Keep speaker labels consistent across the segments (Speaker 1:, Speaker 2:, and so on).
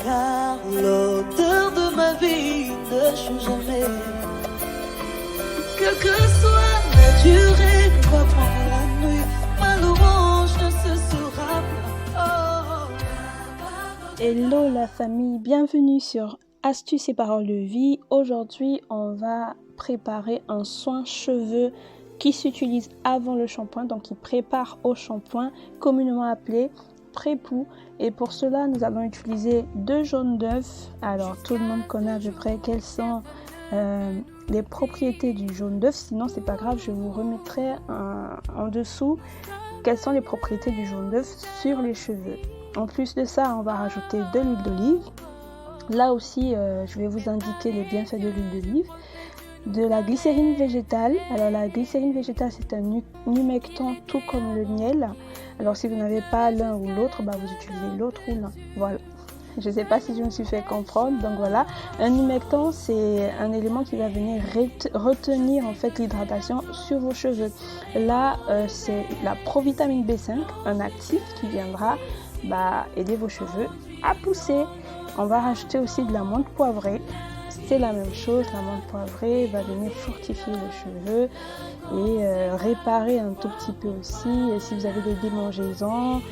Speaker 1: Car l'odeur de ma vie ne change jamais. Quelle que soit la durée que va prendre la nuit, ma louange ne cessera pas.
Speaker 2: Hello la famille, bienvenue sur Astuces et paroles de vie. Aujourd'hui, on va préparer un soin cheveux qui s'utilise avant le shampoing, donc qui prépare au shampoing, communément appelé pré-poux. Et pour cela, nous allons utiliser 2 jaunes d'œufs. Alors, tout le monde connaît à peu près quelles sont les propriétés du jaune d'œuf. Sinon, c'est pas grave, je vous remettrai en dessous quelles sont les propriétés du jaune d'œuf sur les cheveux. En plus de ça, on va rajouter de l'huile d'olive. Là aussi, je vais vous indiquer les bienfaits de l'huile d'olive. De la glycérine végétale. Alors la glycérine végétale, c'est un humectant tout comme le miel. Alors si vous n'avez pas l'un ou l'autre, vous utilisez l'autre ou l'un. Voilà. Je ne sais pas si je me suis fait comprendre. Donc voilà, un humectant, c'est un élément qui va venir retenir en fait l'hydratation sur vos cheveux. Là, c'est la provitamine B5, un actif qui viendra aider vos cheveux à pousser. On va rajouter aussi de la menthe poivrée. C'est la même chose, la menthe poivrée va venir fortifier les cheveux et réparer un tout petit peu aussi. Et si vous avez des démangeaisons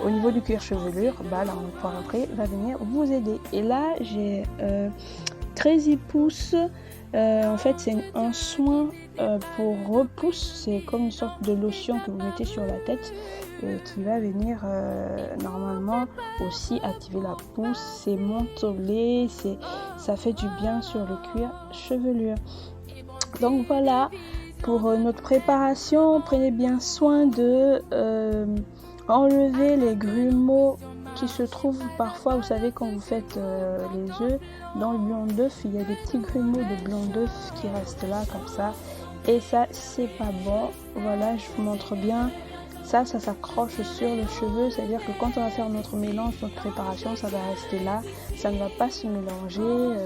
Speaker 2: au niveau du cuir chevelu, la menthe poivrée va venir vous aider. Et là, j'ai Crazy Pousse. En fait, c'est un soin pour repousse. C'est comme une sorte de lotion que vous mettez sur la tête qui va venir normalement aussi activer la pousse. C'est mentholé, ça fait du bien sur le cuir chevelu. Donc voilà, pour notre préparation, prenez bien soin de enlever les grumeaux qui se trouvent parfois, vous savez, quand vous faites les œufs, dans le blanc d'œuf, il y a des petits grumeaux de blanc d'œuf qui restent là comme ça. Et ça, c'est pas bon. Voilà, je vous montre bien. Ça s'accroche sur le cheveu. C'est-à-dire que quand on va faire notre mélange, notre préparation, ça va rester là. Ça ne va pas se mélanger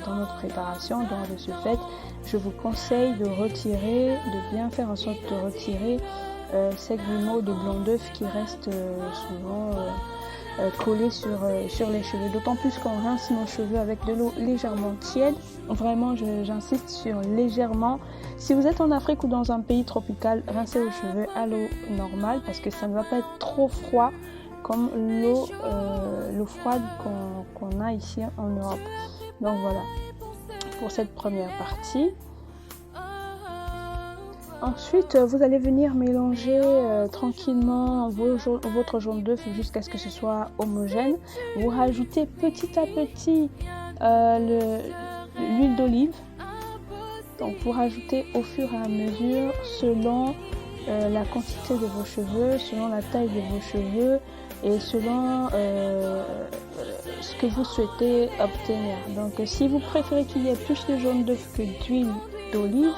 Speaker 2: dans notre préparation. Donc de ce fait, je vous conseille de retirer, de bien faire en sorte de retirer ces grumeaux de blanc d'œuf qui restent souvent collés sur les cheveux. D'autant plus qu'on rince nos cheveux avec de l'eau légèrement tiède. Vraiment, j'insiste sur légèrement. Si vous êtes en Afrique ou dans un pays tropical, rincez vos cheveux à l'eau normale parce que ça ne va pas être trop froid comme l'eau froide qu'on a ici en Europe. Donc voilà pour cette première partie. Ensuite, vous allez venir mélanger tranquillement votre jaune d'œuf jusqu'à ce que ce soit homogène. Vous rajoutez petit à petit l'huile d'olive. Donc vous rajoutez au fur et à mesure selon la quantité de vos cheveux, selon la taille de vos cheveux et selon ce que vous souhaitez obtenir. Donc si vous préférez qu'il y ait plus de jaune d'œuf que d'huile d'olive,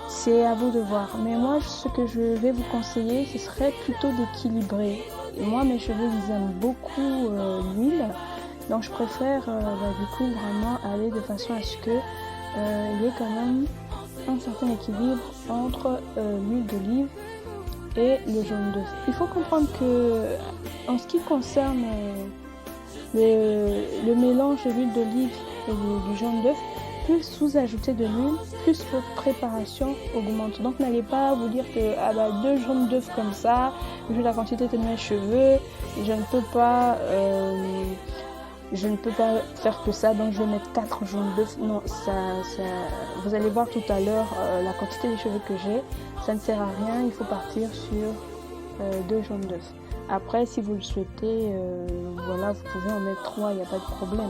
Speaker 2: c'est à vous de voir. Mais moi, ce que je vais vous conseiller, ce serait plutôt d'équilibrer. Et moi, mes cheveux, ils aiment beaucoup l'huile. Donc, je préfère du coup vraiment aller de façon à ce que il y ait quand même un certain équilibre entre l'huile d'olive et le jaune d'œuf. Il faut comprendre que en ce qui concerne le mélange de l'huile d'olive et du jaune d'œuf, plus vous ajoutez de l'huile, plus votre préparation augmente. Donc n'allez pas vous dire que 2 jaunes d'œufs comme ça, vu la quantité de mes cheveux, je ne peux pas faire que ça, donc je vais mettre 4 jaunes d'œufs. Non, vous allez voir tout à l'heure la quantité de cheveux que j'ai, ça ne sert à rien, il faut partir sur 2 jaunes d'œufs. Après, si vous le souhaitez, vous pouvez en mettre 3, il n'y a pas de problème.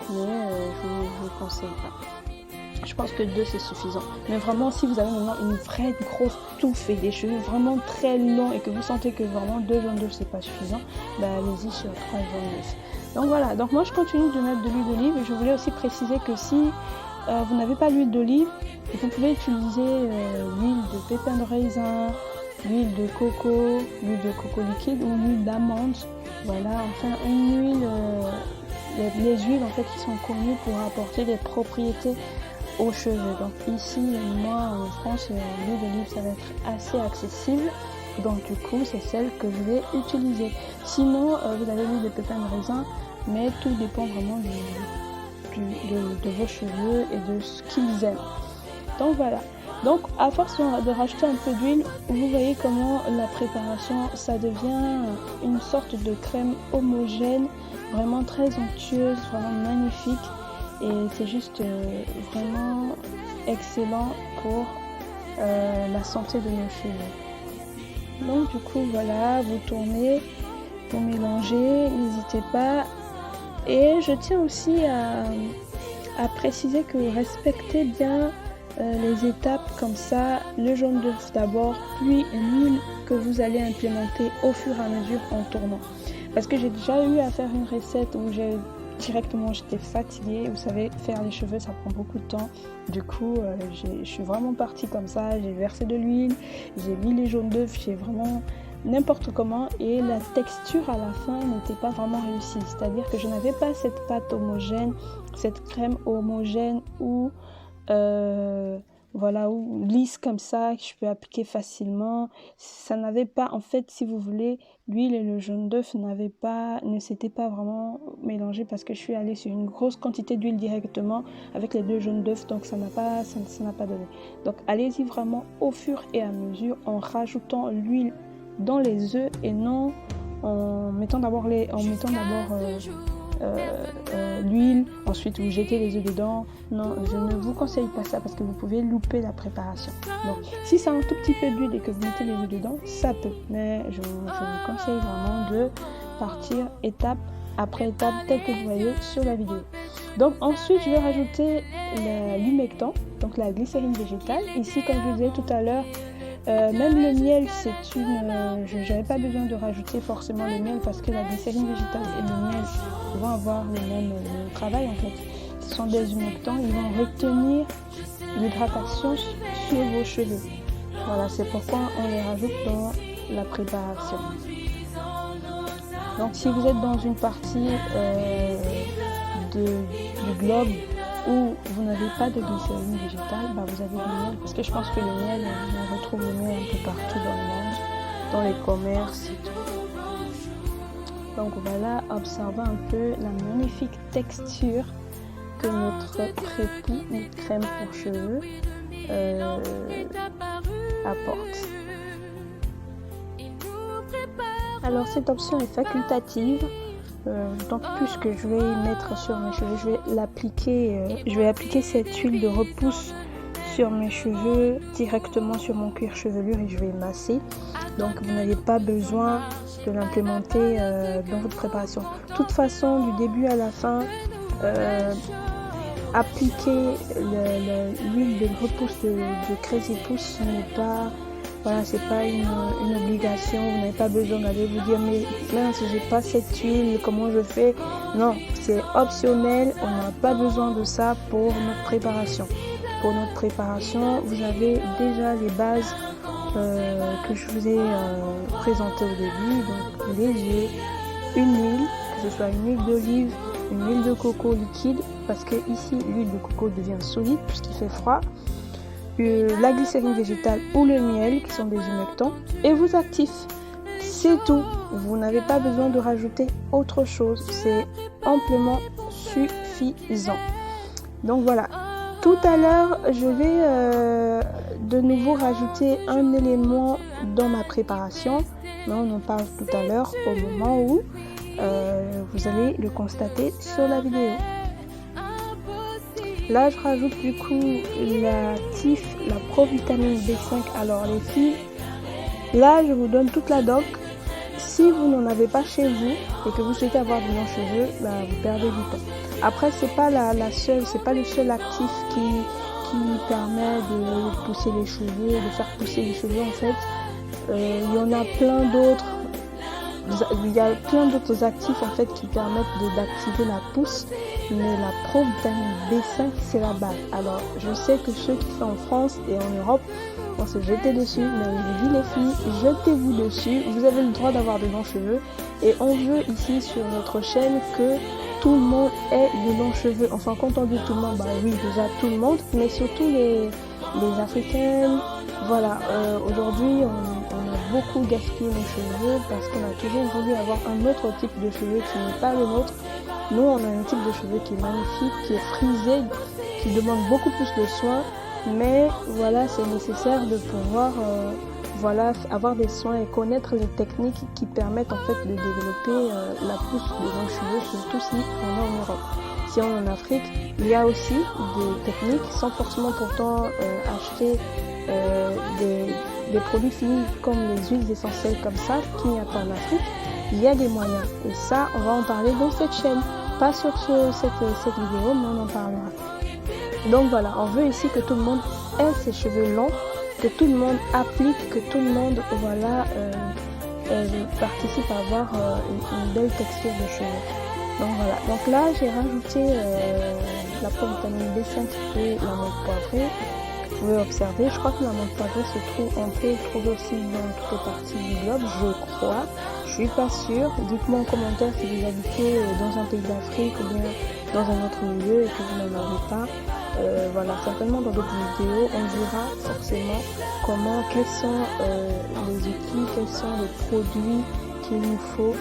Speaker 2: Mais je ne vous conseille pas. Je pense que 2 c'est suffisant. Mais vraiment, si vous avez maintenant une vraie grosse touffe et des cheveux vraiment très longs et que vous sentez que vraiment 2 jaunes d'œufs c'est pas suffisant, allez-y sur 3 jaunes d'œufs. Donc voilà, donc moi je continue de mettre de l'huile d'olive et je voulais aussi préciser que si vous n'avez pas l'huile d'olive, vous pouvez utiliser l'huile de pépins de raisin, l'huile de coco liquide ou l'huile d'amande. Voilà, enfin une huile... les huiles en fait qui sont connues pour apporter des propriétés aux cheveux. Donc ici, moi en France, l'huile d'olive ça va être assez accessible Donc du coup, c'est celle que je vais utiliser. Sinon, vous avez mis des pépins de raisin, mais tout dépend vraiment de vos cheveux et de ce qu'ils aiment. Donc voilà. Donc à force de rajouter un peu d'huile, vous voyez comment la préparation, ça devient une sorte de crème homogène, vraiment très onctueuse, vraiment magnifique. Et c'est juste vraiment excellent pour la santé de nos cheveux. Donc du coup voilà, vous tournez, vous mélangez, n'hésitez pas. Et je tiens aussi à préciser que vous respectez bien les étapes comme ça, le jaune d'œuf d'abord, puis l'huile que vous allez implémenter au fur et à mesure en tournant. Parce que j'ai déjà eu à faire une recette où j'étais fatiguée. Vous savez, faire les cheveux, ça prend beaucoup de temps. Du coup, je suis vraiment partie comme ça. J'ai versé de l'huile, j'ai mis les jaunes d'œufs, j'ai vraiment n'importe comment. Et la texture à la fin n'était pas vraiment réussie. C'est-à-dire que je n'avais pas cette pâte homogène, cette crème homogène ou lisse comme ça, que je peux appliquer facilement. Ça n'avait pas, en fait, si vous voulez, l'huile et le jaune d'œuf ne s'étaient pas vraiment mélangés parce que je suis allée sur une grosse quantité d'huile directement avec les 2 jaunes d'œuf, donc ça n'a pas donné. Donc allez-y vraiment au fur et à mesure en rajoutant l'huile dans les œufs et non en mettant d'abord l'huile, ensuite vous jetez les œufs dedans. Non, je ne vous conseille pas ça parce que vous pouvez louper la préparation. Donc si c'est un tout petit peu d'huile et que vous mettez les œufs dedans, ça peut, mais je vous conseille vraiment de partir étape après étape tel que vous voyez sur la vidéo. Donc ensuite je vais rajouter l'humectant, donc la glycérine végétale. Ici, comme je vous disais tout à l'heure, même le miel, je n'avais pas besoin de rajouter forcément le miel parce que la glycérine végétale et le miel vont avoir le même travail en fait. Ce sont des humectants, ils vont retenir l'hydratation sur vos cheveux. Voilà, c'est pourquoi on les rajoute dans la préparation. Donc si vous êtes dans une partie du globe où vous n'avez pas de glycérine végétale, vous avez du miel, parce que je pense que le miel, on retrouve le miel un peu partout dans le monde, dans les commerces et tout. Donc voilà, observez un peu la magnifique texture que notre prépu, une crème pour cheveux, apporte. Alors cette option est facultative. Donc plus que je vais mettre sur mes cheveux, je vais appliquer cette huile de repousse sur mes cheveux directement sur mon cuir chevelu et je vais masser. Donc vous n'avez pas besoin de l'implémenter dans votre préparation. De toute façon, du début à la fin, appliquer l'huile de repousse de Crazy Pousse n'est pas... Voilà, c'est pas une obligation, vous n'avez pas besoin d'aller vous dire mais mince, j'ai pas cette huile, comment je fais? Non, c'est optionnel, on n'a pas besoin de ça pour notre préparation. Pour notre préparation, vous avez déjà les bases que je vous ai présentées au début, donc les œufs, une huile, que ce soit une huile d'olive, une huile de coco liquide, parce que ici l'huile de coco devient solide puisqu'il fait froid. La glycérine végétale ou le miel qui sont des humectants et vos actifs. C'est tout. Vous n'avez pas besoin de rajouter autre chose. C'est amplement suffisant. Donc voilà. Tout à l'heure, je vais de nouveau rajouter un élément dans ma préparation. Mais on en parle tout à l'heure au moment où vous allez le constater sur la vidéo. Là, je rajoute du coup la TIF, la provitamine B5. Alors les filles, là, je vous donne toute la doc. Si vous n'en avez pas chez vous et que vous souhaitez avoir de longs cheveux, vous perdez du temps. Après, c'est pas c'est pas le seul actif qui permet de pousser les cheveux, de faire pousser les cheveux en fait. Il y en a plein d'autres. Il y a plein d'autres actifs en fait qui permettent d'activer la pousse, mais la provitamine B5 c'est la base. Alors je sais que ceux qui sont en France et en Europe vont se jeter dessus, mais je vous dis les filles, jetez-vous dessus, vous avez le droit d'avoir de longs cheveux et on veut ici sur notre chaîne que tout le monde ait de longs cheveux. Enfin quand on dit tout le monde, oui déjà tout le monde, mais surtout les Africaines. Voilà, aujourd'hui on a beaucoup gaspillé nos cheveux parce qu'on a toujours voulu avoir un autre type de cheveux qui n'est pas le nôtre. Nous, on a un type de cheveux qui est magnifique, qui est frisé, qui demande beaucoup plus de soins, mais voilà, c'est nécessaire de pouvoir avoir des soins et connaître les techniques qui permettent en fait de développer la pousse de nos cheveux, surtout si on est en Europe. Si on est en Afrique, il y a aussi des techniques sans forcément pourtant acheter des produits finis comme les huiles essentielles comme ça, qu'il n'y a pas en Afrique. Il y a des moyens et ça, on va en parler dans cette chaîne, pas sur cette vidéo, mais on en parlera. Donc voilà, on veut ici que tout le monde ait ses cheveux longs, que tout le monde applique, que tout le monde participe à avoir une belle texture de cheveux. Donc voilà, donc là j'ai rajouté la pomme de vitamine B5 et la menthe poivrée. Vous pouvez observer, je crois que la menthe poivrée on peut le trouver aussi dans toutes les parties du globe, je crois. Je suis pas sûre. Dites-moi en commentaire si vous habitez dans un pays d'Afrique ou bien dans un autre milieu et que vous n'en avez pas. Voilà, certainement dans d'autres vidéos, on verra forcément quels sont les outils, quels sont les produits qu'il nous faut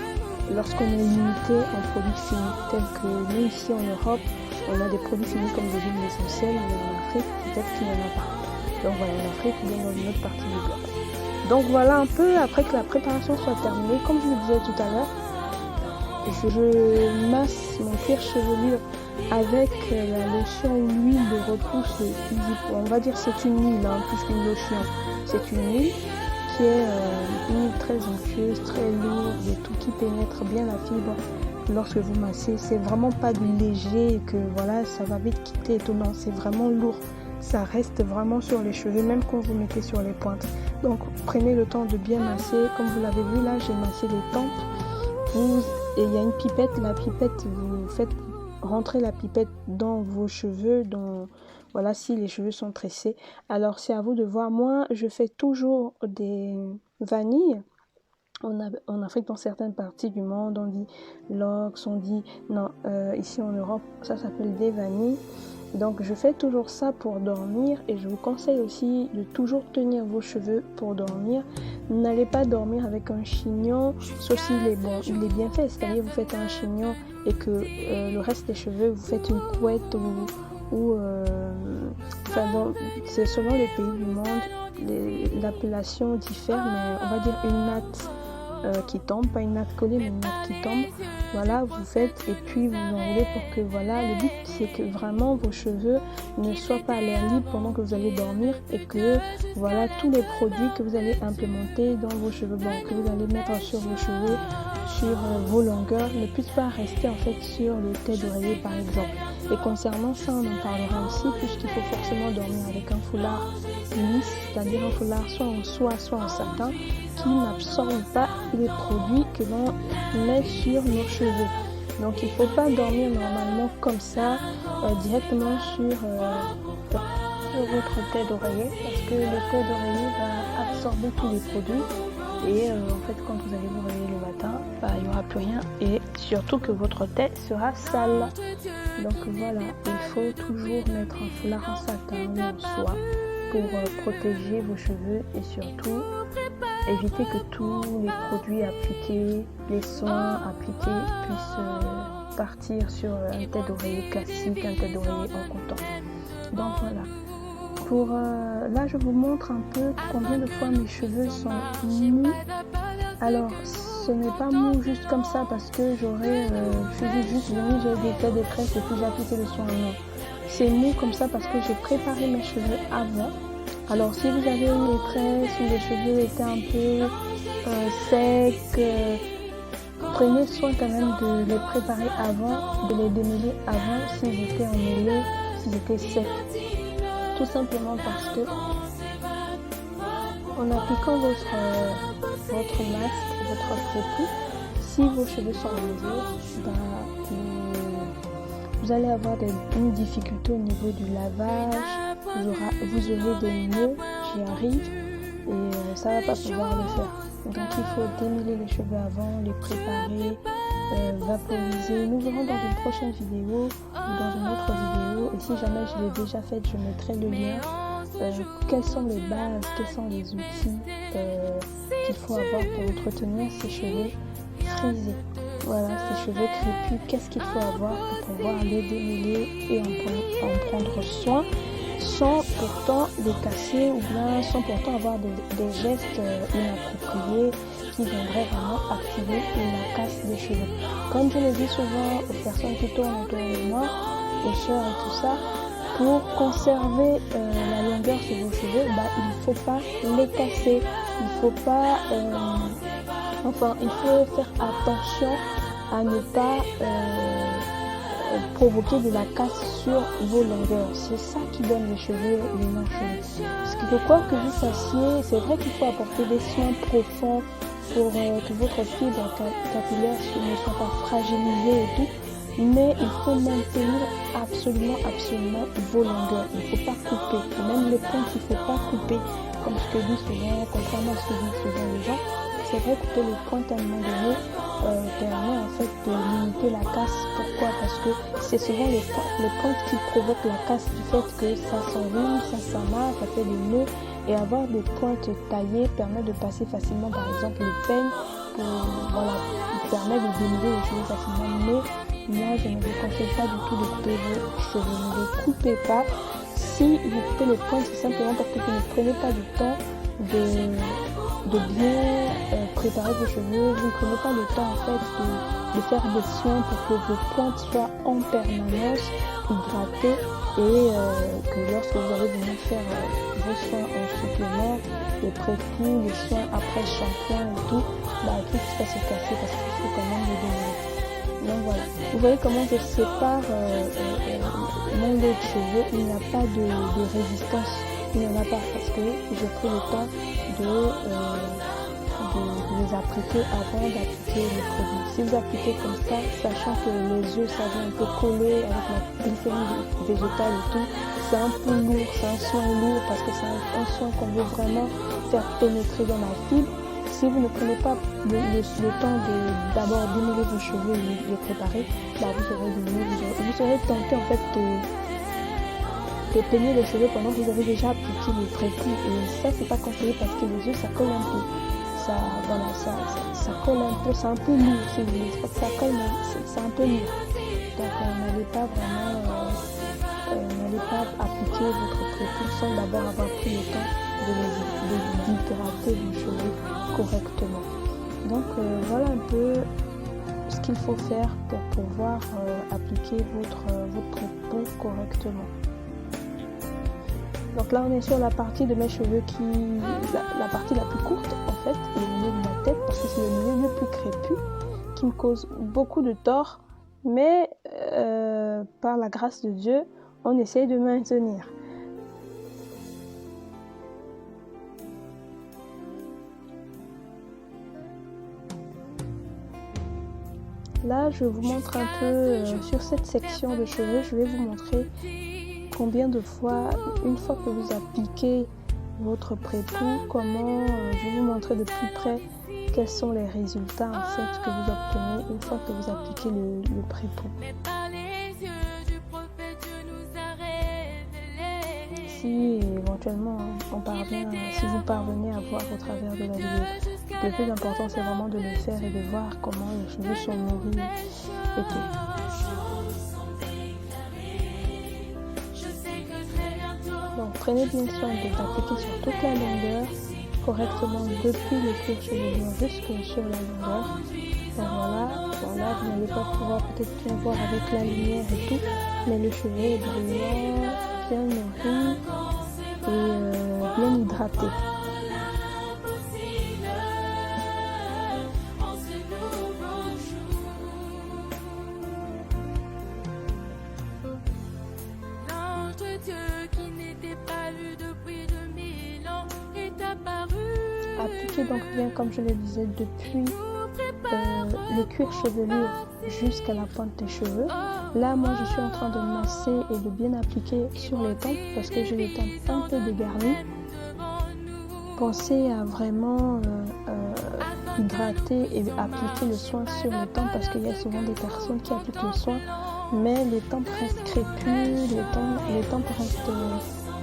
Speaker 2: lorsqu'on est limité en produits finis, tels que nous ici en Europe, on a des produits finis comme des huiles essentielles, mais en Afrique, peut-être qu'il n'y en a pas. Donc voilà, en Afrique ou bien dans une autre partie du globe. Donc voilà un peu, après que la préparation soit terminée, comme je le disais tout à l'heure, je masse mon cuir chevelu avec la lotion ou l'huile de repousse Easy. On va dire c'est une huile, plus qu'une lotion. C'est une huile qui est une huile très onctueuse, très lourde et tout qui pénètre bien la fibre lorsque vous massez. C'est vraiment pas du léger que voilà, ça va vite quitter et tout. Non, c'est vraiment lourd. Ça reste vraiment sur les cheveux, même quand vous mettez sur les pointes. Donc prenez le temps de bien masser. Comme vous l'avez vu là, j'ai massé les tempes. Et il y a une pipette. La pipette, vous faites rentrer la pipette dans vos cheveux, voilà, si les cheveux sont tressés. Alors c'est à vous de voir. Moi, je fais toujours des vanilles. En Afrique, dans certaines parties du monde, on dit lox, on dit non. Ici en Europe, ça s'appelle des vanilles. Donc je fais toujours ça pour dormir et je vous conseille aussi de toujours tenir vos cheveux pour dormir. N'allez pas dormir avec un chignon, sauf s'il est bon, il est bien fait, c'est-à-dire vous faites un chignon et que le reste des cheveux, vous faites une couette c'est selon les pays du monde, l'appellation diffère, mais on va dire une natte qui tombe, pas une natte collée mais une natte qui tombe. Voilà, vous faites et puis vous enroulez pour que voilà, le but c'est que vraiment vos cheveux ne soient pas à l'air libre pendant que vous allez dormir et que voilà tous les produits que vous allez implémenter dans vos cheveux, que vous allez mettre sur vos cheveux, sur vos longueurs, ne puissent pas rester en fait sur le tête d'oreiller par exemple. Et concernant ça, on en parlera aussi puisqu'il faut forcément dormir avec un foulard lisse, c'est-à-dire un foulard soit en soie, soit en satin, qui n'absorbe pas les produits que l'on met sur nos cheveux. Donc il ne faut pas dormir normalement comme ça, directement sur votre tête d'oreiller, parce que le tête d'oreiller va absorber tous les produits. Et en fait, quand vous allez vous réveiller le matin, il n'y aura plus rien. Et surtout que votre tête sera sale. Donc voilà, il faut toujours mettre un foulard en satin ou en soie pour protéger vos cheveux et surtout éviter que tous les produits appliqués, les soins appliqués puissent partir sur un tête d'oreiller classique, un tête d'oreiller en coton. Donc voilà. Là, je vous montre un peu combien de fois mes cheveux sont mous. Alors, ce n'est pas mou juste comme ça parce que je suis juste venue, j'ai des têtes de tresse et puis j'ai appliqué le soin. Non. C'est mou comme ça parce que j'ai préparé mes cheveux avant. Alors, si vous avez eu des tresses ou les cheveux étaient un peu secs, prenez soin quand même de les préparer avant, de les démêler avant s'ils étaient emmêlés, s'ils étaient secs. Tout simplement parce que en appliquant votre masque, votre frottis, si vos cheveux sont emmêlés, vous allez avoir une difficulté au niveau du lavage, vous aurez des nœuds, j'y arrive, et ça va pas pouvoir le faire. Donc il faut démêler les cheveux avant, les préparer, vaporiser. Nous verrons dans une prochaine vidéo ou dans une autre vidéo, et si jamais je l'ai déjà faite, je mettrai le lien. Quelles sont les bases, quels sont les outils qu'il faut avoir pour entretenir ses cheveux frisés. Voilà, ses cheveux crépus, qu'est-ce qu'il faut avoir pour pouvoir les démêler et en prendre soin sans pourtant les casser ou bien sans pourtant avoir des gestes inappropriés qui viendraient vraiment activer la casse des cheveux. Comme je le dis souvent aux personnes qui tournent autour de moi, aux soeurs et tout ça, pour conserver la longueur de vos cheveux, il ne faut pas les casser, il faut pas, il faut faire attention à ne pas provoquer de la casse sur vos longueurs. C'est ça qui donne les cheveux, les longs cheveux. Ce qui veut quoi que vous fassiez, c'est vrai qu'il faut apporter des soins profonds pour que votre fibre capillaire ne soit pas fragilisée et tout. Mais il faut maintenir absolument vos longueurs. Il ne faut pas couper. Et même les pointes, il ne faut pas couper. Comme ce que dit souvent, contrairement à ce que disent souvent les gens, c'est vrai que les pointes à un moment donné permet en fait de limiter la casse. Pourquoi? Parce que c'est souvent les pointes qui provoquent la casse du fait que ça s'enrhume, ça s'amarre, ça fait des nœuds. Et avoir des pointes taillées permet de passer facilement, par exemple, le peigne permet de démêler les cheveux facilement. Mais moi, je ne vous conseille pas du tout de couper vos cheveux. Ne les coupez pas. Si vous coupez les pointes, c'est simplement parce que vous ne prenez pas du temps de bien préparer vos cheveux. Vous ne prenez pas le temps en fait de faire des soins pour que vos pointes soient en permanence hydratées et que lorsque vous allez venir faire vos soins en supplément, les pré-coups, les soins après shampoing et tout, tout va se casser parce qu'il faut quand même les démêler. Donc voilà, vous voyez comment je sépare mon lait de cheveux, il n'y a pas de résistance, il n'y en a pas parce que j'ai pris le temps de les appliquer avant d'appliquer les produits. Si vous appliquez comme ça, sachant que les yeux ça vient un peu coller avec la glycémie végétale et tout, c'est un peu lourd, c'est un soin lourd parce que c'est un soin qu'on veut vraiment faire pénétrer dans la fibre. Si vous ne prenez pas le temps de d'abord démêler vos cheveux et les préparer, vous serez tenté en fait de peigner les cheveux pendant que vous avez déjà appliqué le pré-coup. Et ça, c'est pas conseillé parce que les yeux, ça colle un peu. Ça colle un peu, c'est un peu lourd si vous voulez. Ça colle, c'est un peu lourd. Donc n'allez pas appliquer votre pré-coup sans d'abord avoir pris le temps d'hydrater vos cheveux correctement. Donc voilà un peu ce qu'il faut faire pour pouvoir appliquer votre pré-coup correctement. Donc là on est sur la partie de mes cheveux la partie la plus courte en fait, le milieu de ma tête parce que c'est le milieu le plus crépu qui me cause beaucoup de tort, mais par la grâce de Dieu, on essaye de maintenir. Là, je vous montre un peu sur cette section de cheveux, je vais vous montrer combien de fois, une fois que vous appliquez votre pré-coup, comment je vais vous montrer de plus près quels sont les résultats en fait que vous obtenez une fois que vous appliquez le pré-coup. Si éventuellement si vous parvenez à voir au travers de la vidéo, le plus important c'est vraiment de le faire et de voir comment les cheveux sont nourris et tout. Donc prenez bien soin d'appliquer sur toute la longueur correctement depuis le cuir chevelu jusque sur la longueur. Donc voilà, vous n'allez pas pouvoir peut-être bien voir avec la lumière et tout, mais le cheveu est brillant, bien nourri et bien hydraté. Appliquez donc bien, comme je le disais, depuis le cuir chevelu jusqu'à la pointe des cheveux. Là, moi, je suis en train de masser et de bien appliquer sur les tempes parce que j'ai les tempes un peu dégarnies. Pensez à vraiment hydrater et appliquer le soin sur les tempes parce qu'il y a souvent des personnes qui appliquent le soin, mais les tempes restent crépues, les tempes restent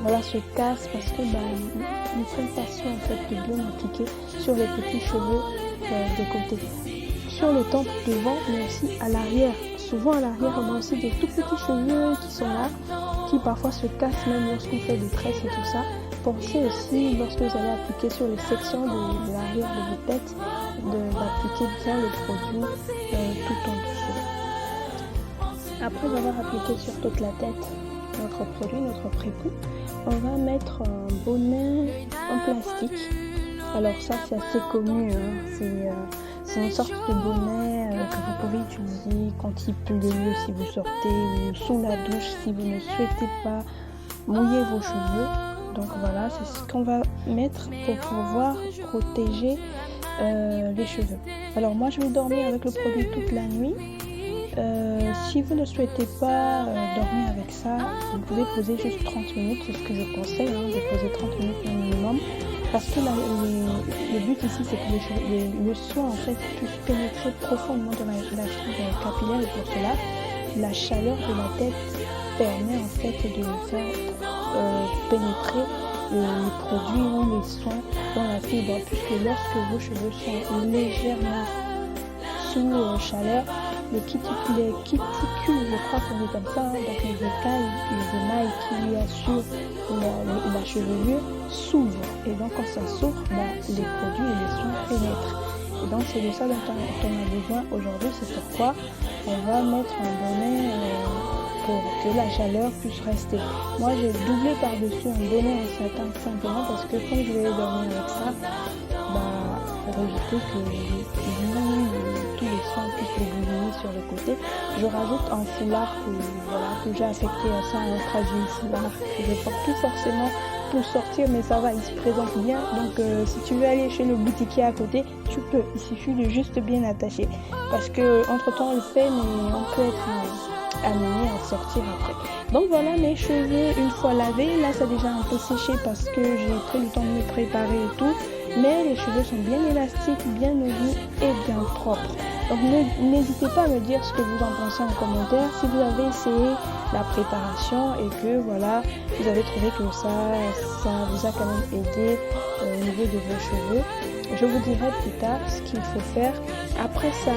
Speaker 2: voilà, se casse parce que ne prennent pas soin en fait de bien appliquer sur les petits cheveux de côté, sur les tempes devant, mais aussi à l'arrière. Souvent à l'arrière, on a aussi des tout petits cheveux qui sont là, qui parfois se cassent même lorsqu'on fait des tresses et tout ça. Pensez aussi, lorsque vous allez appliquer sur les sections de l'arrière de vos têtes, d'appliquer bien le produit tout en dessous. Après avoir appliqué sur toute la tête notre produit, notre prépu, on va mettre un bonnet en plastique. Alors ça c'est assez connu, hein. C'est une sorte de bonnet que vous pouvez utiliser quand il pleut, si vous sortez, ou sous la douche si vous ne souhaitez pas mouiller vos cheveux. Donc voilà, c'est ce qu'on va mettre pour pouvoir protéger les cheveux. Alors moi je vais dormir avec le produit toute la nuit. Si vous ne souhaitez pas dormir avec ça, vous pouvez poser juste 30 minutes, c'est ce que je conseille, de poser 30 minutes minimum. Parce que le but ici, c'est que le soin en fait puisse pénétrer profondément dans la fibre capillaire, et pour cela, la chaleur de la tête permet en fait de faire pénétrer les produits ou les soins dans la fibre, puisque lorsque vos cheveux sont légèrement sous chaleur, les cuticules, je crois qu'on dit comme ça, donc les émails qui assurent la chevelure s'ouvrent, et donc quand ça s'ouvre, les produits et les soins pénètrent. Et donc c'est de ça dont on a besoin aujourd'hui, c'est pourquoi on va mettre un bonnet pour que la chaleur puisse rester. Moi j'ai doublé par-dessus un bonnet en satin simplement parce que quand je vais dormir avec ça, pour éviter que tous les soins puissent dégouiner sur le côté, je rajoute un foulard que j'ai affecté à ça, un fragile foulard que je porte plus forcément pour sortir, mais ça va, il se présente bien. Donc si tu veux aller chez le boutiquier à côté, tu peux, il suffit de juste bien attacher, parce que entre temps on le fait, mais on peut être amené à sortir après. Donc voilà mes cheveux une fois lavés. Là ça a déjà un peu séché parce que j'ai pris le temps de me préparer et tout, mais les cheveux sont bien élastiques, bien nourris et bien propres. Donc n'hésitez pas à me dire ce que vous en pensez en commentaire, si vous avez essayé la préparation et que voilà, vous avez trouvé que ça vous a quand même aidé au niveau de vos cheveux. Je vous dirai plus tard ce qu'il faut faire après ça.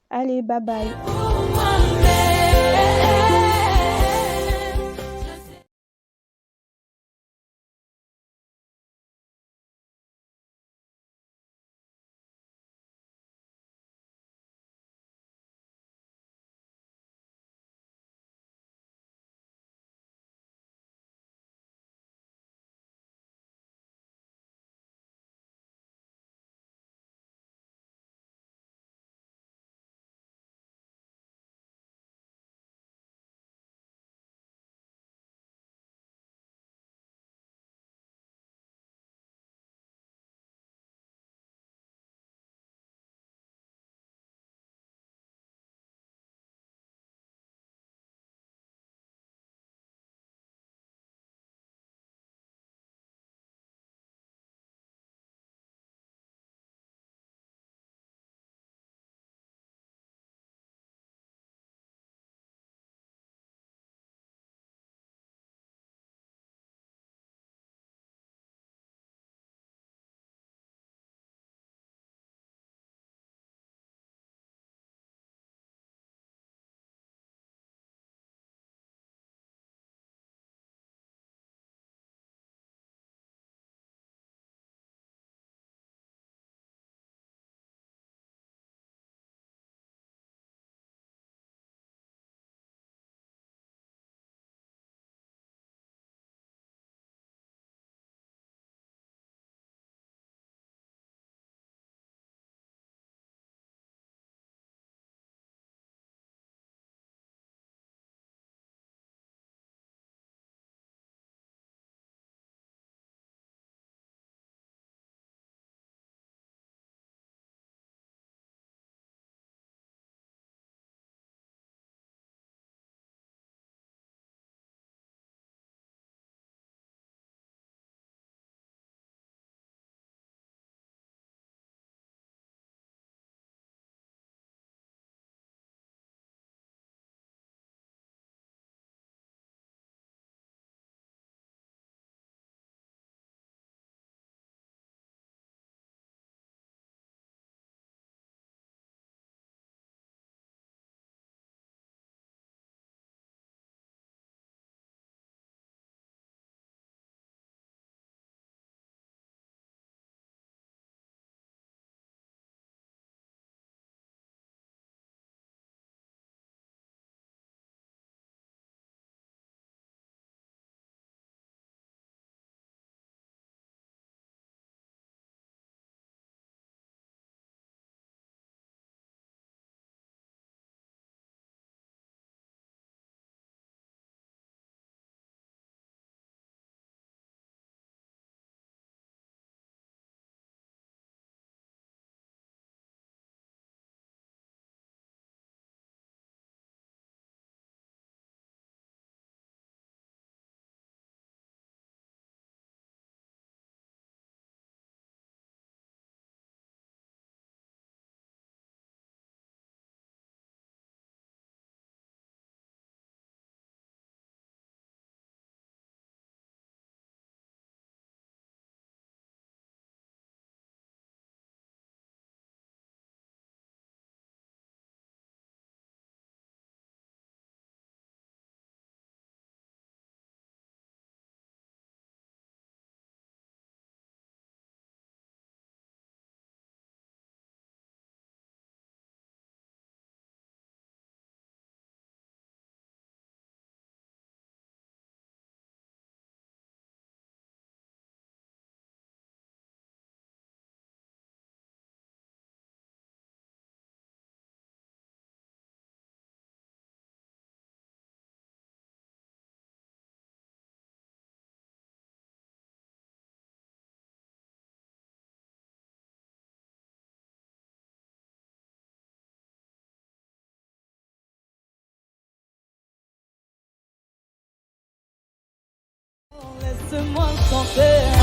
Speaker 2: Allez, bye bye.
Speaker 1: fais-moi chanter.